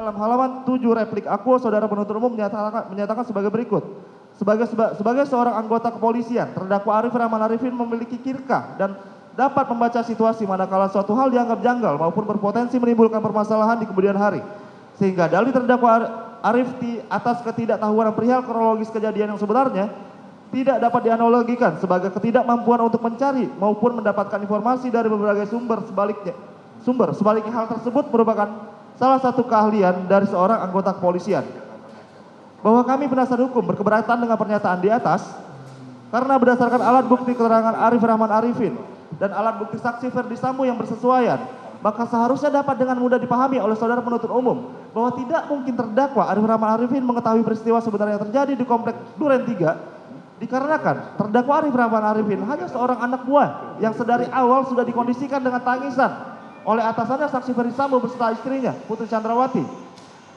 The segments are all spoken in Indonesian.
dalam halaman 7 replik aku, saudara penuntut umum menyatakan sebagai berikut. Sebagai seorang anggota kepolisian, terdakwa Arif Rahman Arifin memiliki kirkah dan dapat membaca situasi manakala suatu hal dianggap janggal maupun berpotensi menimbulkan permasalahan di kemudian hari. Sehingga dalih terdakwa Arif atas ketidaktahuan perihal kronologis kejadian yang sebenarnya tidak dapat dianalogikan sebagai ketidakmampuan untuk mencari maupun mendapatkan informasi dari berbagai sumber. Sebaliknya hal tersebut merupakan salah satu keahlian dari seorang anggota kepolisian. Bahwa kami penasihat hukum berkeberatan dengan pernyataan di atas karena berdasarkan alat bukti keterangan Arif Rahman Arifin dan alat bukti saksi Ferdi Sambo yang bersesuaian, maka seharusnya dapat dengan mudah dipahami oleh saudara penuntut umum bahwa tidak mungkin terdakwa Arif Rahman Arifin mengetahui peristiwa sebenarnya yang terjadi di komplek Duren 3 dikarenakan terdakwa Arif Rahman Arifin hanya seorang anak buah yang sedari awal sudah dikondisikan dengan tangisan oleh atasannya saksi Ferdi Sambo beserta istrinya Putri Chandrawati.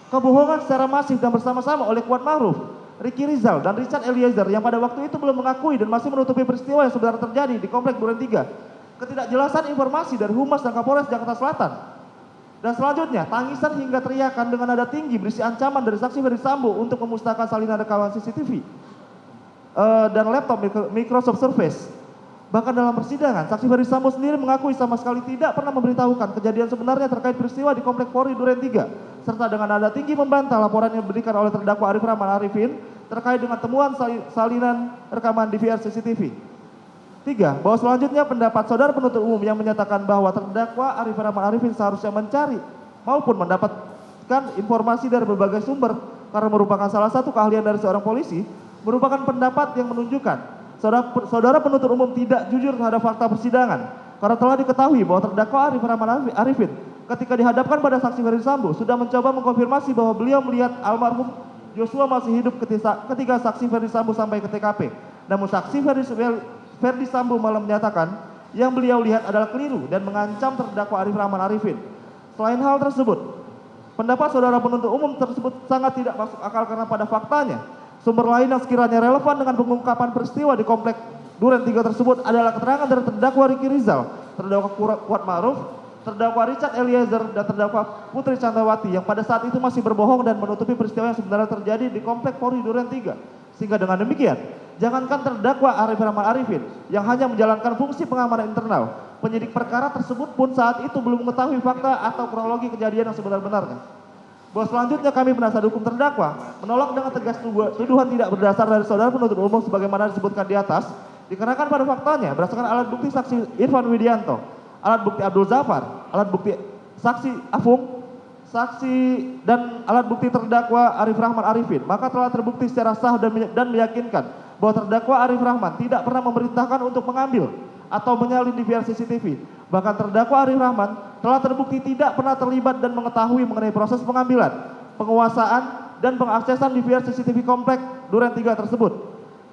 Kebohongan secara masif dan bersama-sama oleh Kuat Ma'ruf, Ricky Rizal dan Richard Eliezer yang pada waktu itu belum mengakui dan masih menutupi peristiwa yang sebenarnya terjadi di komplek Duren 3. Ketidakjelasan informasi dari Humas dan Kapolres Jakarta Selatan. Dan selanjutnya, tangisan hingga teriakan dengan nada tinggi berisi ancaman dari saksi Ferdi Sambo untuk memusnahkan salinan rekaman CCTV dan laptop Microsoft Surface. Bahkan dalam persidangan, saksi Ferdi Sambo sendiri mengakui sama sekali tidak pernah memberitahukan kejadian sebenarnya terkait peristiwa di komplek Polri Duren 3, serta dengan nada tinggi membantah laporan yang diberikan oleh terdakwa Arif Rahman Arifin terkait dengan temuan salinan rekaman DVR CCTV. 3. Bahwa selanjutnya pendapat saudara penuntut umum yang menyatakan bahwa terdakwa Arif Rahman Arifin seharusnya mencari maupun mendapatkan informasi dari berbagai sumber karena merupakan salah satu keahlian dari seorang polisi, merupakan pendapat yang menunjukkan saudara penuntut umum tidak jujur terhadap fakta persidangan karena telah diketahui bahwa terdakwa Arif Rahman Arifin ketika dihadapkan pada saksi Ferdi Sambo sudah mencoba mengkonfirmasi bahwa beliau melihat almarhum Joshua masih hidup ketika saksi Ferdi Sambo sampai ke TKP. Namun saksi Ferdi Sambo malah menyatakan yang beliau lihat adalah keliru dan mengancam terdakwa Arif Rahman Arifin. Selain hal tersebut, pendapat saudara penuntut umum tersebut sangat tidak masuk akal karena pada faktanya sumber lain yang sekiranya relevan dengan pengungkapan peristiwa di komplek Duren 3 tersebut adalah keterangan dari terdakwa Ricky Rizal, terdakwa Kuat Ma'ruf, terdakwa Richard Eliezer, dan terdakwa Putri Chandrawati yang pada saat itu masih berbohong dan menutupi peristiwa yang sebenarnya terjadi di komplek Polri Duren 3. Sehingga dengan demikian, jangankan terdakwa Arif Rahman Arifin yang hanya menjalankan fungsi pengamanan internal, penyidik perkara tersebut pun saat itu belum mengetahui fakta atau kronologi kejadian yang sebenar-benarnya. Bahwa selanjutnya kami penasihat hukum terdakwa menolak dengan tegas tuduhan tidak berdasar dari saudara penuntut umum sebagaimana disebutkan di atas, dikarenakan pada faktanya berdasarkan alat bukti saksi Irfan Widianto, alat bukti Abdul Zafar, alat bukti saksi Afung, saksi dan alat bukti terdakwa Arif Rahman Arifin, maka telah terbukti secara sah dan meyakinkan bahwa terdakwa Arif Rahman tidak pernah memerintahkan untuk mengambil atau menyalin DVR CCTV. Bahkan terdakwa Arif Rahman telah terbukti tidak pernah terlibat dan mengetahui mengenai proses pengambilan, penguasaan, dan pengaksesan DVR CCTV komplek Duren 3 tersebut.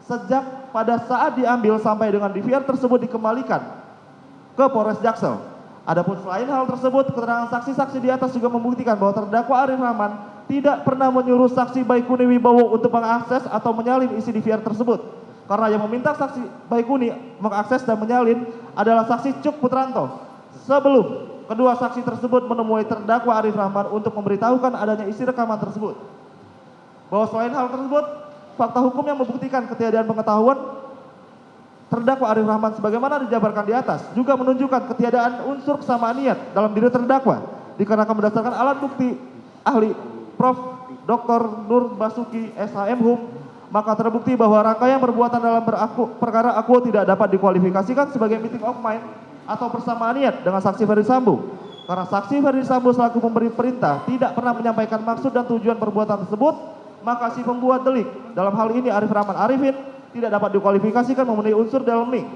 Sejak pada saat diambil sampai dengan DVR tersebut dikembalikan ke Polres Jaksel. Adapun selain hal tersebut, keterangan saksi-saksi di atas juga membuktikan bahwa terdakwa Arif Rahman tidak pernah menyuruh saksi Baikuni Wibowo untuk mengakses atau menyalin isi DVR tersebut. Karena yang meminta saksi Baikuni mengakses dan menyalin adalah saksi Cuk Putranto. Sebelum kedua saksi tersebut menemui terdakwa Arif Rahman untuk memberitahukan adanya isi rekaman tersebut. Bahwa selain hal tersebut, fakta hukum yang membuktikan ketiadaan pengetahuan terdakwa Arif Rahman sebagaimana dijabarkan di atas juga menunjukkan ketiadaan unsur kesamaan niat dalam diri terdakwa dikarenakan berdasarkan alat bukti ahli Prof. Dr. Nur Basuki SHM Hum, maka terbukti bahwa rangkaian perbuatan dalam perkara aku tidak dapat dikualifikasikan sebagai meeting of mind atau persamaan niat dengan saksi Ferdi Sambo. Karena saksi Ferdi Sambo selaku pemberi perintah tidak pernah menyampaikan maksud dan tujuan perbuatan tersebut, maka si pembuat delik dalam hal ini Arif Rahman Arifin tidak dapat dikualifikasikan memenuhi unsur dalam nik.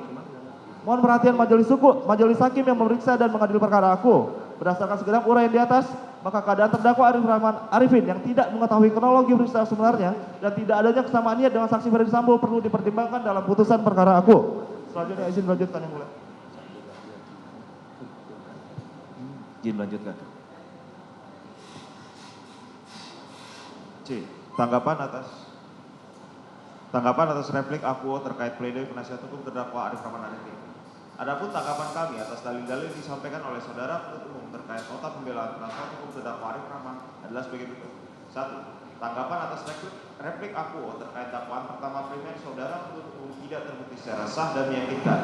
Mohon perhatian majelis hakim yang memeriksa dan mengadili perkara aku. Berdasarkan segenap uraian di atas, maka keadaan terdakwa Arif Rahman Arifin yang tidak mengetahui kronologi peristiwa sebenarnya dan tidak adanya kesamaan niat dengan saksi Ferdi Sambo perlu dipertimbangkan dalam putusan perkara aku. Selanjutnya izin lanjutkan yang mulia. Izin lanjutkan. C. Tanggapan atas replik aku terkait pledoi penasihat hukum terdakwa Arif Rahman Arifin. Adapun tanggapan kami atas dalil-dalil yang disampaikan oleh saudara penuntut umum terkait nota pembelaan penasihat hukum terdakwa Arif Rahman adalah sebagai berikut. 1. Tanggapan atas replik akuo terkait dakwaan pertama primer saudara penuntut umum tidak terbukti secara sah dan meyakinkan.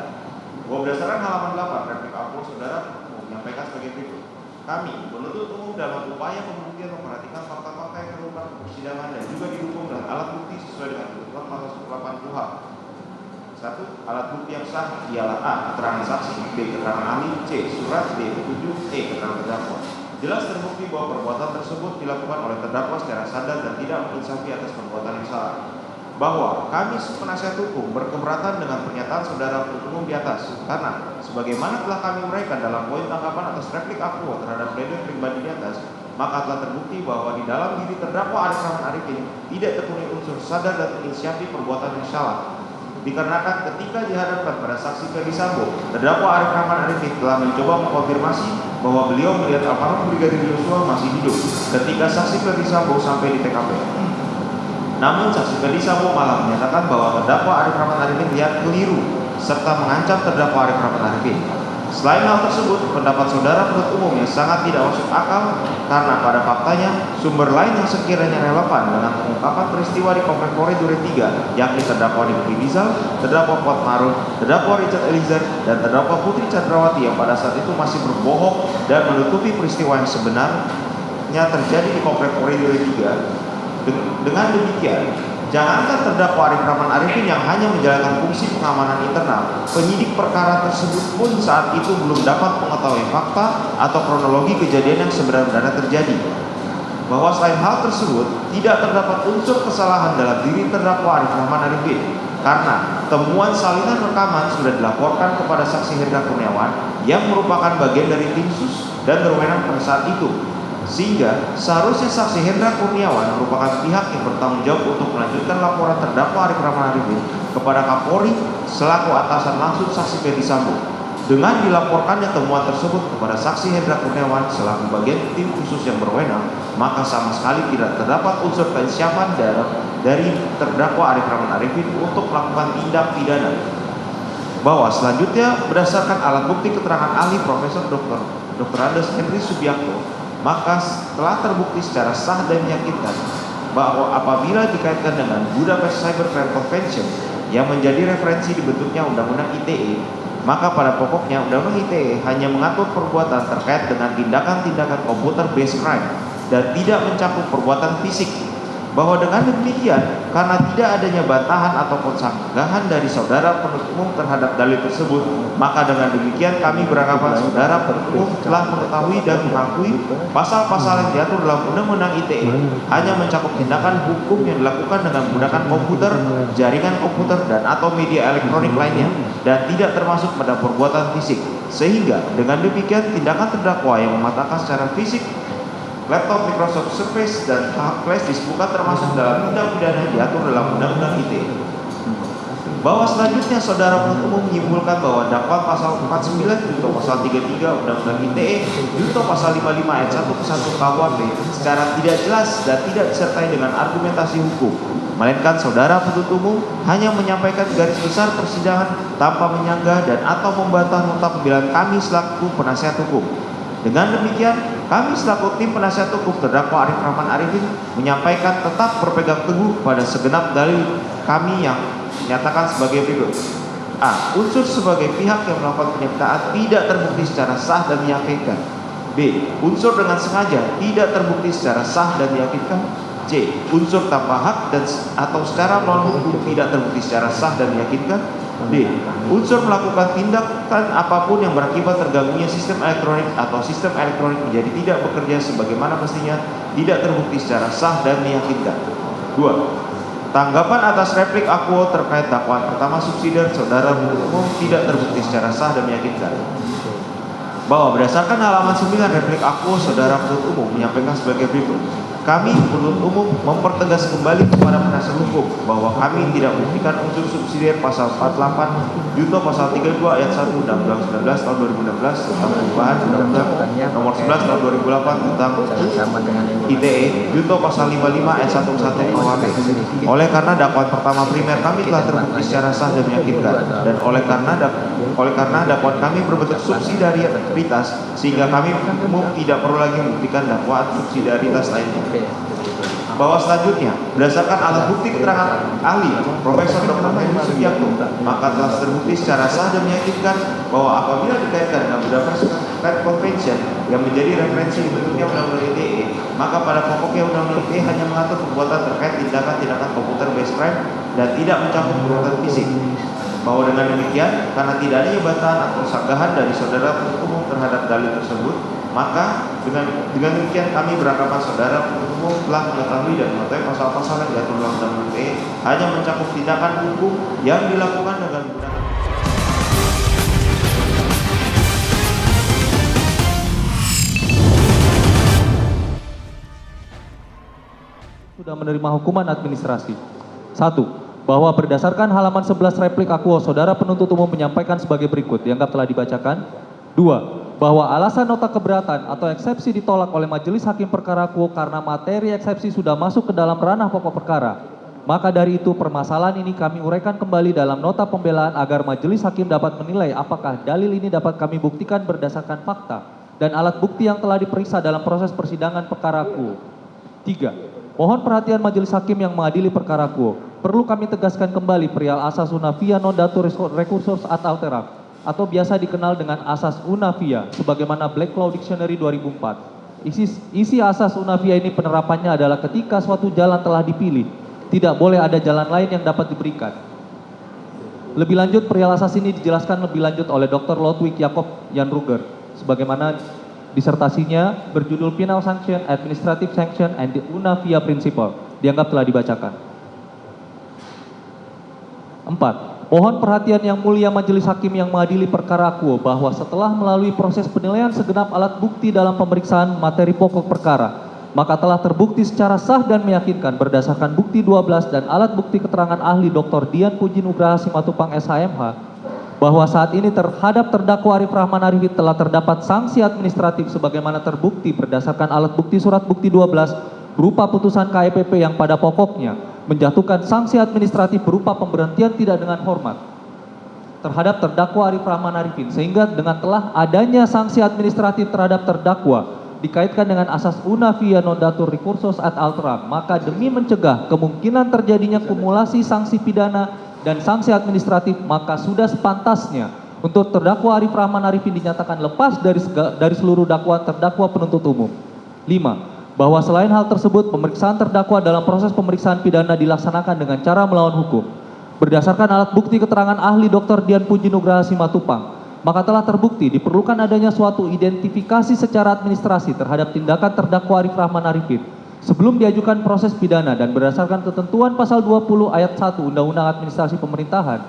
Bahwa berdasarkan halaman 8 replik akuo saudara penuntut umum menyampaikan sebagai berikut. Kami penuntut umum dalam upaya pembuktian memperhatikan fakta-fakta yang terungkap di persidangan dan juga didukung dengan alat bukti sesuai dengan ketentuan pasal 108 KUHP. 1. Alat bukti yang sah ialah A. Keterangan saksi, B. Keterangan ahli, C. Surat, D. Petunjuk, E. Keterangan terdakwa. Jelas terbukti bahwa perbuatan tersebut dilakukan oleh terdakwa secara sadar dan tidak menginsafi atas perbuatan yang salah. Bahwa kami penasihat hukum berkeberatan dengan pernyataan saudara penuntut umum di atas karena sebagaimana telah kami uraikan dalam poin tanggapan atas replik akuo terhadap pledoi pribadi di atas, maka telah terbukti bahwa di dalam diri terdakwa Arif Rahman Arifin tidak terpenuhi unsur sadar dan inisiatif perbuatan yang salah. Dikarenakan ketika dihadapkan pada saksi Ferdi Sambo, terdakwa Arif Rahman Arifin telah mencoba mengkonfirmasi bahwa beliau melihat almarhum Brigadir Yosua masih hidup ketika saksi Ferdi Sambo sampai di TKP. Namun saksi Ferdi Sambo malah menyatakan bahwa terdakwa Arif Rahman Arifin lihat keliru serta mengancam terdakwa Arif Rahman Arifin. Selain hal tersebut, pendapat saudara penuntut umum yang sangat tidak masuk akal karena pada faktanya sumber lain yang sekiranya relevan dengan pengungkapan peristiwa di Komplek Polri Duren 3, yakni terdakwa Riki Rizal, terdakwa Kuat Maruf, terdakwa Richard Eliezer, dan terdakwa Putri Chandrawati yang pada saat itu masih berbohong dan menutupi peristiwa yang sebenarnya terjadi di Komplek Polri Duren 3. Dengan demikian, jangankan terdakwa Arif Rahman Arifin yang hanya menjalankan fungsi pengamanan internal, penyidik perkara tersebut pun saat itu belum dapat mengetahui fakta atau kronologi kejadian yang sebenarnya terjadi. Bahwa selain hal tersebut, tidak terdapat unsur kesalahan dalam diri terdakwa Arif Rahman Arifin karena temuan salinan rekaman sudah dilaporkan kepada saksi Hendra Kurniawan yang merupakan bagian dari tim sus dan berwenang pada saat itu. Sehingga seharusnya saksi Hendra Kurniawan merupakan pihak yang bertanggung jawab untuk melanjutkan laporan terdakwa Arif Rahman Arifin kepada Kapolri selaku atasan langsung saksi Ferdi Sambo. Dengan dilaporkannya temuan tersebut kepada saksi Hendra Kurniawan selaku bagian tim khusus yang berwenang, maka sama sekali tidak terdapat unsur kesiapan dari terdakwa Arif Rahman Arifin untuk melakukan tindak pidana. Bahwa selanjutnya berdasarkan alat bukti keterangan ahli Profesor Dr. Andes Henry Subiakto, maka telah terbukti secara sah dan meyakinkan bahwa apabila dikaitkan dengan Budapest Cyber Crime Convention yang menjadi referensi dibentuknya Undang-Undang ITE, maka pada pokoknya Undang-Undang ITE hanya mengatur perbuatan terkait dengan tindakan-tindakan computer based crime dan tidak mencakup perbuatan fisik. Bahwa dengan demikian, karena tidak adanya bantahan ataupun sanggahan dari saudara penuntut umum terhadap dalil tersebut, maka dengan demikian kami beranggapan saudara penuntut umum telah mengetahui dan mengakui pasal-pasal yang diatur dalam Undang-Undang ITE hanya mencakup tindakan hukum yang dilakukan dengan menggunakan komputer, jaringan komputer, dan atau media elektronik lainnya, dan tidak termasuk pada perbuatan fisik. Sehingga dengan demikian tindakan terdakwa yang mematahkan secara fisik laptop Microsoft Surface dan flash disk bukan termasuk dalam tindak pidana yang diatur dalam Undang-Undang ITE. Bahwa selanjutnya saudara penuntut umum menyimpulkan bahwa dakwaan pasal 49 junto pasal 33 Undang-Undang ITE junto pasal 55 ayat 1 ke 1 KUHP secara tidak jelas dan tidak disertai dengan argumentasi hukum, melainkan saudara penuntut umum hanya menyampaikan garis besar persidangan tanpa menyanggah dan atau membantah nota pembelaan kami selaku penasihat hukum. Dengan demikian, kami selaku tim penasihat hukum terdakwa Arif Rahman Arifin menyampaikan tetap berpegang teguh pada segenap dalil kami yang menyatakan sebagai berikut. A. Unsur sebagai pihak yang melakukan penyertaan tidak terbukti secara sah dan meyakinkan. B. Unsur dengan sengaja tidak terbukti secara sah dan meyakinkan. C. Unsur tanpa hak dan atau secara melawan hukum tidak terbukti secara sah dan meyakinkan. D. Unsur melakukan tindakan apapun yang berakibat terganggunya sistem elektronik atau sistem elektronik menjadi tidak bekerja sebagaimana mestinya tidak terbukti secara sah dan meyakinkan. 2. Tanggapan atas replik akuo terkait dakwaan pertama subsidiar saudara penuntut umum tidak terbukti secara sah dan meyakinkan. Bahwa berdasarkan halaman 9 replik akuo saudara penuntut umum menyampaikan sebagai berikut. Kami penuntut umum mempertegas kembali kepada penasihat hukum bahwa kami tidak membuktikan unsur subsidiar pasal 48 junto pasal 32 ayat 1 Undang-Undang 19 tahun 2016 tentang perubahan Undang-Undang nomor 11 tahun 2008 tentang ITE junto pasal 55 ayat 1 KUHP. Oleh karena dakwaan pertama primer kami telah terbukti secara sah dan meyakinkan, dan oleh karena dakwaan kami berbentuk subsidiaritas sehingga kami umum tidak perlu lagi membuktikan dakwaan subsidiaritas lainnya. Bahwa selanjutnya, berdasarkan alat bukti keterangan ahli Profesor Dr. Hendi Sugiarto, maka telah terbukti secara sah dan meyakinkan bahwa apabila dikaitkan dengan Budapest Convention yang menjadi referensi dibentuknya Undang-Undang ITE, maka pada pokoknya Undang-Undang ITE hanya mengatur perbuatan terkait tindakan-tindakan komputer based crime dan tidak mencakup perbuatan fisik. Bahwa dengan demikian, karena tidak adanya bantahan atau sanggahan dari saudara penuntut umum terhadap dalil tersebut, maka dengan demikian kami beranggapan saudara penuntut umum telah mengetahui dan mengetahui pasal-pasal yang diatur dalam Undang-Undang ITE hanya mencakup tindakan hukum yang dilakukan dengan menggunakan sudah menerima hukuman administrasi. 1. Bahwa berdasarkan halaman 11 replik akuo, saudara penuntut umum menyampaikan sebagai berikut, dianggap telah dibacakan. 2. Bahwa alasan nota keberatan atau eksepsi ditolak oleh majelis hakim perkara akuo karena materi eksepsi sudah masuk ke dalam ranah pokok perkara. Maka dari itu permasalahan ini kami uraikan kembali dalam nota pembelaan agar majelis hakim dapat menilai apakah dalil ini dapat kami buktikan berdasarkan fakta dan alat bukti yang telah diperiksa dalam proses persidangan perkara akuo. 3. Mohon perhatian majelis hakim yang mengadili perkara akuo. Perlu kami tegaskan kembali perihal asas unavia non datur recursus ad alteram atau biasa dikenal dengan asas unavia sebagaimana Black Law Dictionary 2004. Isi asas unavia ini penerapannya adalah ketika suatu jalan telah dipilih, tidak boleh ada jalan lain yang dapat diberikan. Lebih lanjut, perihal asas ini dijelaskan lebih lanjut oleh Dr. Lodwig Jacob Jan Ruger sebagaimana disertasinya berjudul Penal Sanction, Administrative Sanction, and the Unavia Principle. Dianggap telah dibacakan. 4. Mohon perhatian yang mulia majelis hakim yang mengadili perkara akuo bahwa setelah melalui proses penilaian segenap alat bukti dalam pemeriksaan materi pokok perkara, maka telah terbukti secara sah dan meyakinkan berdasarkan bukti 12 dan alat bukti keterangan ahli Dr. Dian Puji Nugraha Simatupang SHMH bahwa saat ini terhadap terdakwa Arif Rahman Arifin telah terdapat sanksi administratif sebagaimana terbukti berdasarkan alat bukti surat bukti 12 berupa putusan KEPP yang pada pokoknya menjatuhkan sanksi administratif berupa pemberhentian tidak dengan hormat terhadap terdakwa Arif Rahman Arifin, sehingga dengan telah adanya sanksi administratif terhadap terdakwa dikaitkan dengan asas unavia non datur recursus ad alteram, maka demi mencegah kemungkinan terjadinya kumulasi sanksi pidana dan sanksi administratif, maka sudah sepantasnya untuk terdakwa Arif Rahman Arifin dinyatakan lepas dari seluruh dakwaan terdakwa penuntut umum. 5. Bahwa selain hal tersebut, pemeriksaan terdakwa dalam proses pemeriksaan pidana dilaksanakan dengan cara melawan hukum. Berdasarkan alat bukti keterangan ahli Dr. Dian Puji Nugraha Simatupang, maka telah terbukti diperlukan adanya suatu identifikasi secara administrasi terhadap tindakan terdakwa Arif Rahman Arifin sebelum diajukan proses pidana, dan berdasarkan ketentuan pasal 20 ayat 1 Undang-Undang Administrasi Pemerintahan,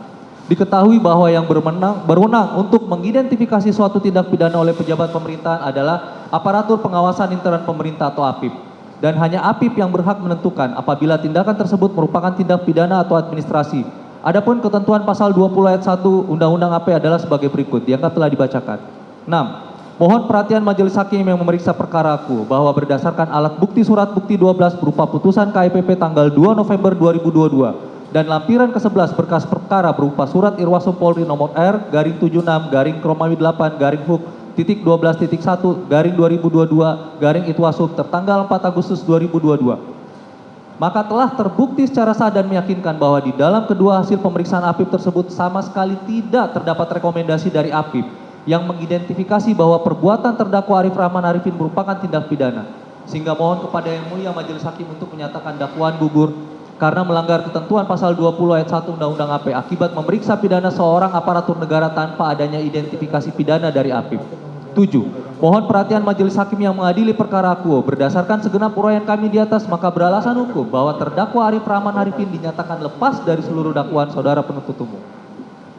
diketahui bahwa yang berwenang untuk mengidentifikasi suatu tindak pidana oleh pejabat pemerintahan adalah aparatur pengawasan intern pemerintah atau APIP, dan hanya APIP yang berhak menentukan apabila tindakan tersebut merupakan tindak pidana atau administrasi. Adapun ketentuan pasal 20 ayat 1 Undang-Undang AP adalah sebagai berikut, dianggap telah dibacakan. 6. Mohon perhatian majelis hakim yang memeriksa perkara aku bahwa berdasarkan alat bukti surat bukti 12 berupa putusan KEPP tanggal 2 November 2022 dan lampiran ke-11 berkas perkara berupa surat Irwasum Polri nomor R/76-Kromawi 8-Hook-12.1-2022-Itwasum tertanggal 4 Agustus 2022. Maka telah terbukti secara sah dan meyakinkan bahwa di dalam kedua hasil pemeriksaan APIP tersebut sama sekali tidak terdapat rekomendasi dari APIP yang mengidentifikasi bahwa perbuatan terdakwa Arif Rahman Arifin merupakan tindak pidana. Sehingga mohon kepada yang mulia majelis hakim untuk menyatakan dakwaan gugur karena melanggar ketentuan pasal 20 ayat 1 Undang-Undang AP akibat memeriksa pidana seorang aparatur negara tanpa adanya identifikasi pidana dari APIP. 7. Mohon perhatian majelis hakim yang mengadili perkara akuo berdasarkan segenap uraian kami di atas, maka beralasan hukum bahwa terdakwa Arif Rahman Arifin dinyatakan lepas dari seluruh dakwaan saudara penuntut umum.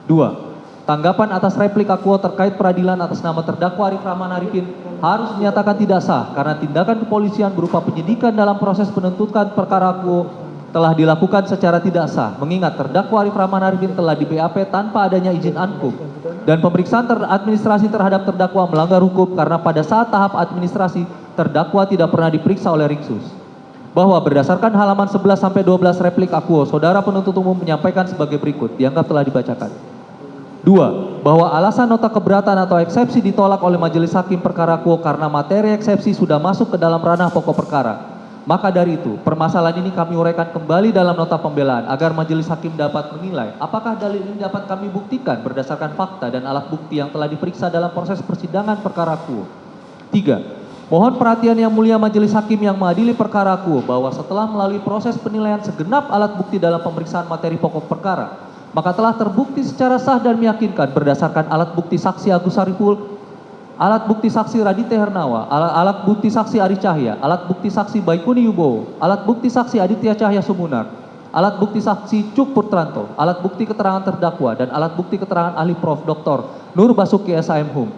2. Tanggapan atas replik akuo terkait peradilan atas nama terdakwa Arif Rahman Arifin harus menyatakan tidak sah karena tindakan kepolisian berupa penyidikan dalam proses penuntutan perkara akuo telah dilakukan secara tidak sah, mengingat terdakwa Arif Rahman Arifin telah di BAP tanpa adanya izin ankum dan pemeriksaan administrasi terhadap terdakwa melanggar hukum karena pada saat tahap administrasi terdakwa tidak pernah diperiksa oleh Riksus. Bahwa berdasarkan halaman 11 sampai 12 replik akuo, saudara penuntut umum menyampaikan sebagai berikut, dianggap telah dibacakan. 2. Bahwa alasan nota keberatan atau eksepsi ditolak oleh majelis hakim perkara akuo karena materi eksepsi sudah masuk ke dalam ranah pokok perkara. Maka dari itu, permasalahan ini kami uraikan kembali dalam nota pembelaan agar majelis hakim dapat menilai apakah dalil ini dapat kami buktikan berdasarkan fakta dan alat bukti yang telah diperiksa dalam proses persidangan perkara akuo. 3. Mohon perhatian yang mulia majelis hakim yang mengadili perkara akuo bahwa setelah melalui proses penilaian segenap alat bukti dalam pemeriksaan materi pokok perkara, maka telah terbukti secara sah dan meyakinkan berdasarkan alat bukti saksi Agus Sariful, alat bukti saksi Raditya Hernawa, alat bukti saksi Ari Cahya, alat bukti saksi Baikuni Yubowo, alat bukti saksi Aditya Cahya Sumunar, alat bukti saksi Cuk Putranto, alat bukti keterangan terdakwa, dan alat bukti keterangan ahli Prof. Dr. Nur Basuki SHM Hum.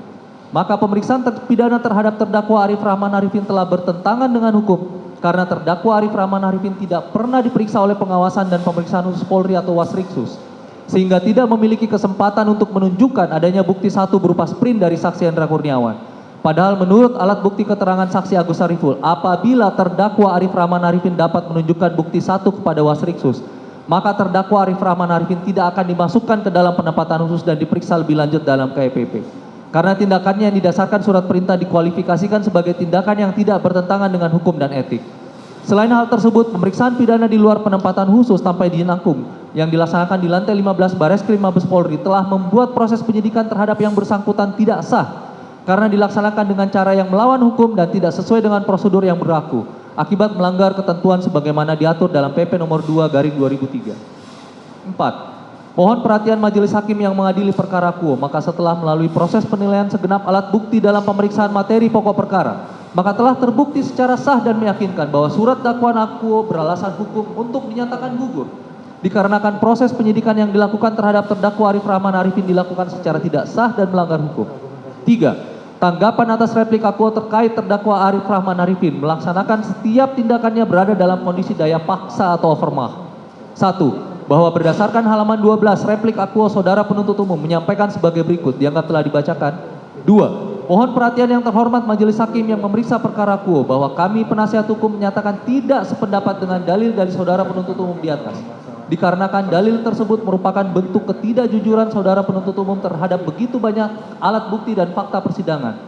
Maka pemeriksaan pidana terhadap terdakwa Arif Rahman Arifin telah bertentangan dengan hukum karena terdakwa Arif Rahman Arifin tidak pernah diperiksa oleh pengawasan dan pemeriksaan khusus Polri atau Wasriksus, sehingga tidak memiliki kesempatan untuk menunjukkan adanya bukti satu berupa sprint dari saksi Hendra Kurniawan. Padahal menurut alat bukti keterangan saksi Agus Sariful, apabila terdakwa Arif Rahman Arifin dapat menunjukkan bukti satu kepada Wasriksus, maka terdakwa Arif Rahman Arifin tidak akan dimasukkan ke dalam penempatan khusus dan diperiksa lebih lanjut dalam KPP. Karena tindakannya yang didasarkan surat perintah dikualifikasikan sebagai tindakan yang tidak bertentangan dengan hukum dan etik. Selain hal tersebut, pemeriksaan pidana di luar penempatan khusus tanpa izin ankum yang dilaksanakan di lantai 15 Bareskrim Mabes Polri telah membuat proses penyidikan terhadap yang bersangkutan tidak sah karena dilaksanakan dengan cara yang melawan hukum dan tidak sesuai dengan prosedur yang berlaku akibat melanggar ketentuan sebagaimana diatur dalam PP nomor 2/2003. 4. Mohon perhatian majelis hakim yang mengadili perkara akuo, maka setelah melalui proses penilaian segenap alat bukti dalam pemeriksaan materi pokok perkara, maka telah terbukti secara sah dan meyakinkan bahwa surat dakwaan akuo beralasan hukum untuk dinyatakan gugur dikarenakan proses penyidikan yang dilakukan terhadap terdakwa Arif Rahman Arifin dilakukan secara tidak sah dan melanggar hukum. 3. Tanggapan atas replik akuo terkait terdakwa Arif Rahman Arifin melaksanakan setiap tindakannya berada dalam kondisi daya paksa atau overmah. 1. Bahwa berdasarkan halaman 12 replik akuo saudara penuntut umum menyampaikan sebagai berikut, dianggap telah dibacakan. 2. Mohon perhatian yang terhormat majelis hakim yang memeriksa perkara akuo bahwa kami penasihat hukum menyatakan tidak sependapat dengan dalil dari saudara penuntut umum di atas. Dikarenakan dalil tersebut merupakan bentuk ketidakjujuran saudara penuntut umum terhadap begitu banyak alat bukti dan fakta persidangan.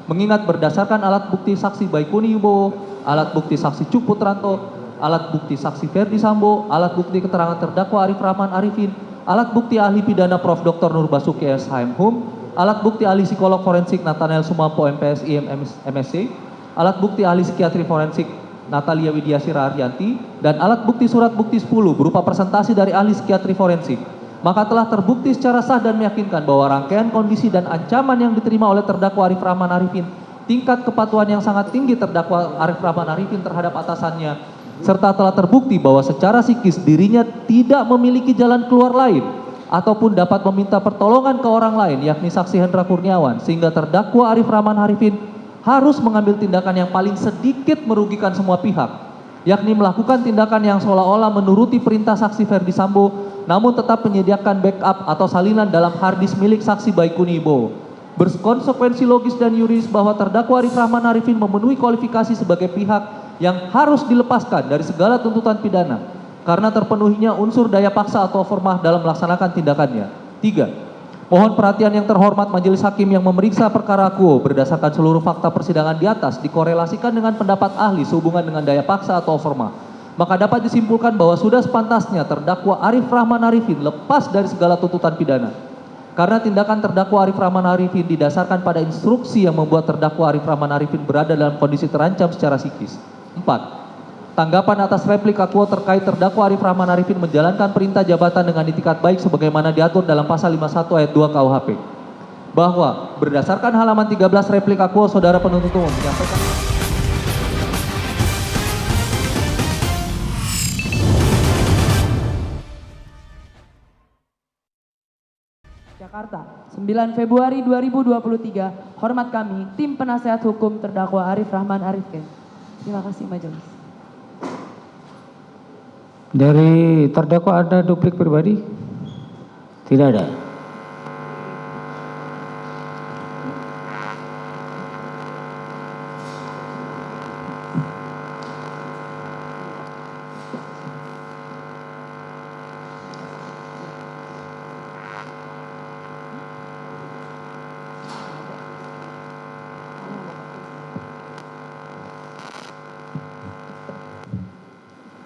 Mengingat berdasarkan alat bukti saksi Baikuni Yubowo, alat bukti saksi Cuk Putranto, alat bukti saksi Ferdi Sambo, alat bukti keterangan terdakwa Arif Rahman Arifin, alat bukti ahli pidana Prof. Dr. Nur Basuki SHM Hum, alat bukti ahli psikolog forensik Nathaniel Sumampo MPSI MSc, alat bukti ahli psikiatri forensik Natalia Widya Sira Aryanti, dan alat bukti surat bukti 10 berupa presentasi dari ahli psikiatri forensik, maka telah terbukti secara sah dan meyakinkan bahwa rangkaian kondisi dan ancaman yang diterima oleh terdakwa Arif Rahman Arifin, tingkat kepatuhan yang sangat tinggi terdakwa Arif Rahman Arifin terhadap atasannya, serta telah terbukti bahwa secara psikis dirinya tidak memiliki jalan keluar lain ataupun dapat meminta pertolongan ke orang lain, yakni saksi Hendra Kurniawan, sehingga terdakwa Arif Rahman Arifin harus mengambil tindakan yang paling sedikit merugikan semua pihak, yakni melakukan tindakan yang seolah-olah menuruti perintah saksi Ferdi Sambo, namun tetap menyediakan backup atau salinan dalam harddisk milik saksi Baikuni Yubowo. Berkonsekuensi logis dan yuridis bahwa terdakwa Arif Rahman Arifin memenuhi kualifikasi sebagai pihak yang harus dilepaskan dari segala tuntutan pidana karena terpenuhinya unsur daya paksa atau formah dalam melaksanakan tindakannya. 3. Mohon perhatian yang terhormat majelis hakim yang memeriksa perkara akuo berdasarkan seluruh fakta persidangan di atas dikorelasikan dengan pendapat ahli sehubungan dengan daya paksa atau forma. Maka dapat disimpulkan bahwa sudah sepantasnya terdakwa Arif Rahman Arifin lepas dari segala tuntutan pidana. Karena tindakan terdakwa Arif Rahman Arifin didasarkan pada instruksi yang membuat terdakwa Arif Rahman Arifin berada dalam kondisi terancam secara psikis. 4. Tanggapan atas replik akuo terkait terdakwa Arif Rahman Arifin menjalankan perintah jabatan dengan itikat baik sebagaimana diatur dalam pasal 51 ayat 2 KUHP. Bahwa berdasarkan halaman 13 replik akuo saudara penuntut umum menyampaikan Jakarta, 9 Februari 2023. Hormat kami, tim penasehat hukum terdakwa Arif Rahman Arifin. Terima kasih majelis. Dari terdakwa ada duplik pribadi? Tidak ada.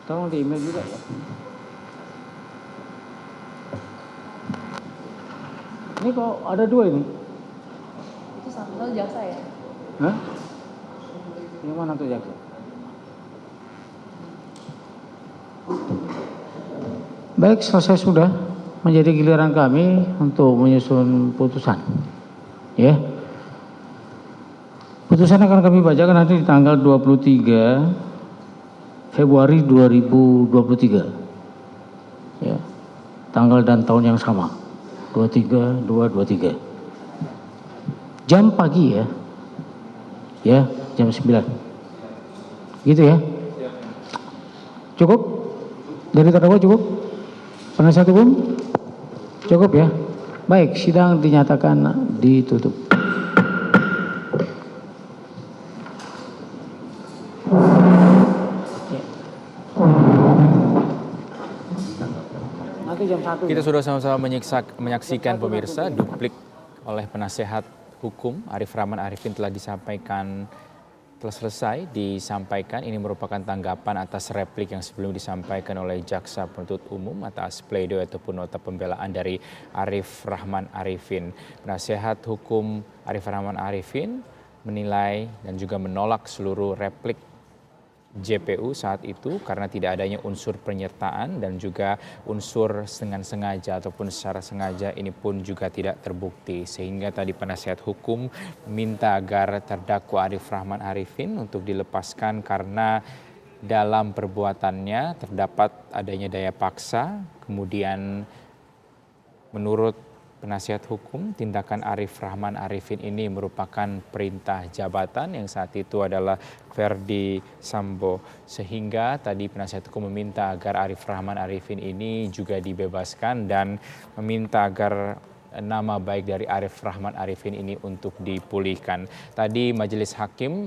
Tolong di email juga ya. Ini kok ada dua ini? Itu satu jaksa ya? Hah? Yang mana tuh jaksa? Baik, selesai sudah. Menjadi giliran kami untuk menyusun putusan. Ya. Putusan akan kami bacakan nanti di tanggal 23 Februari 2023. Ya. Tanggal dan tahun yang sama. 23. Jam pagi ya. Ya, jam 9. Gitu ya. Cukup? Dari terdakwa cukup? Penasihat hukum? Cukup ya. Baik, sidang dinyatakan ditutup. Kita sudah sama-sama menyaksikan pemirsa duplik oleh penasehat hukum Arif Rahman Arifin telah selesai disampaikan. Ini merupakan tanggapan atas replik yang sebelum disampaikan oleh jaksa penuntut umum atas pledoi ataupun nota pembelaan dari Arif Rahman Arifin. Penasehat hukum Arif Rahman Arifin menilai dan juga menolak seluruh replik JPU saat itu karena tidak adanya unsur penyertaan dan juga unsur dengan sengaja ataupun secara sengaja ini pun juga tidak terbukti. Sehingga tadi penasihat hukum minta agar terdakwa Arif Rahman Arifin untuk dilepaskan karena dalam perbuatannya terdapat adanya daya paksa. Kemudian menurut penasihat hukum, tindakan Arif Rahman Arifin ini merupakan perintah jabatan yang saat itu adalah Verdi Sambo. Sehingga tadi penasihat hukum meminta agar Arif Rahman Arifin ini juga dibebaskan dan meminta agar nama baik dari Arif Rahman Arifin ini untuk dipulihkan. Tadi majelis hakim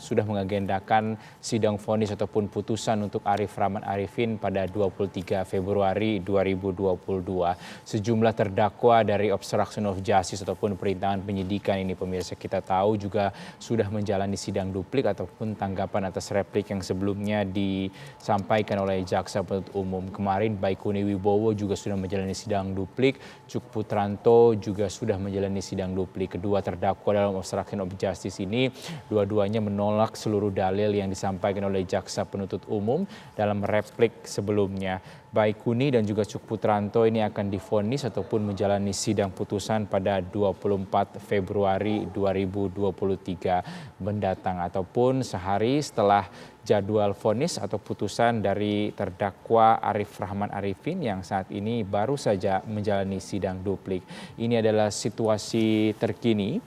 sudah mengagendakan sidang vonis ataupun putusan untuk Arif Rahman Arifin pada 23 Februari 2022. Sejumlah terdakwa dari obstruction of justice ataupun perintangan penyidikan ini pemirsa kita tahu juga sudah menjalani sidang duplik ataupun tanggapan atas replik yang sebelumnya disampaikan oleh jaksa penuntut umum. Kemarin Baikuni Wibowo juga sudah menjalani sidang duplik. Cuk Putranto juga sudah menjalani sidang duplik. Kedua terdakwa dalam obstruction of justice ini dua-duanya menolak seluruh dalil yang disampaikan oleh jaksa penuntut umum dalam replik sebelumnya. Baikuni dan juga Cuk Putranto ini akan divonis ataupun menjalani sidang putusan pada 24 Februari 2023 mendatang ataupun sehari setelah jadwal vonis atau putusan dari terdakwa Arif Rahman Arifin yang saat ini baru saja menjalani sidang duplik. Ini adalah situasi terkini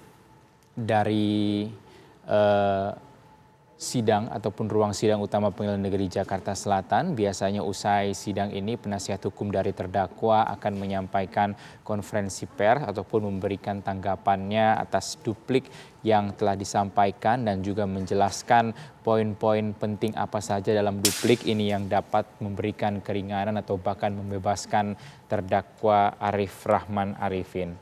dari sidang ataupun ruang sidang utama Pengadilan Negeri Jakarta Selatan. Biasanya usai sidang ini penasihat hukum dari terdakwa akan menyampaikan konferensi pers ataupun memberikan tanggapannya atas duplik yang telah disampaikan dan juga menjelaskan poin-poin penting apa saja dalam duplik ini yang dapat memberikan keringanan atau bahkan membebaskan terdakwa Arif Rahman Arifin.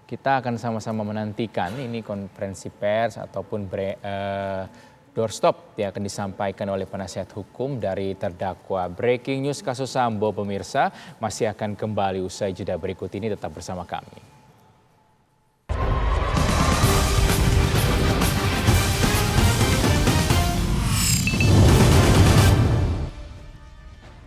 Kita akan sama-sama menantikan ini konferensi pers ataupun doorstop yang akan disampaikan oleh penasihat hukum dari terdakwa. Breaking news kasus Sambo pemirsa masih akan kembali usai jeda berikut ini, tetap bersama kami.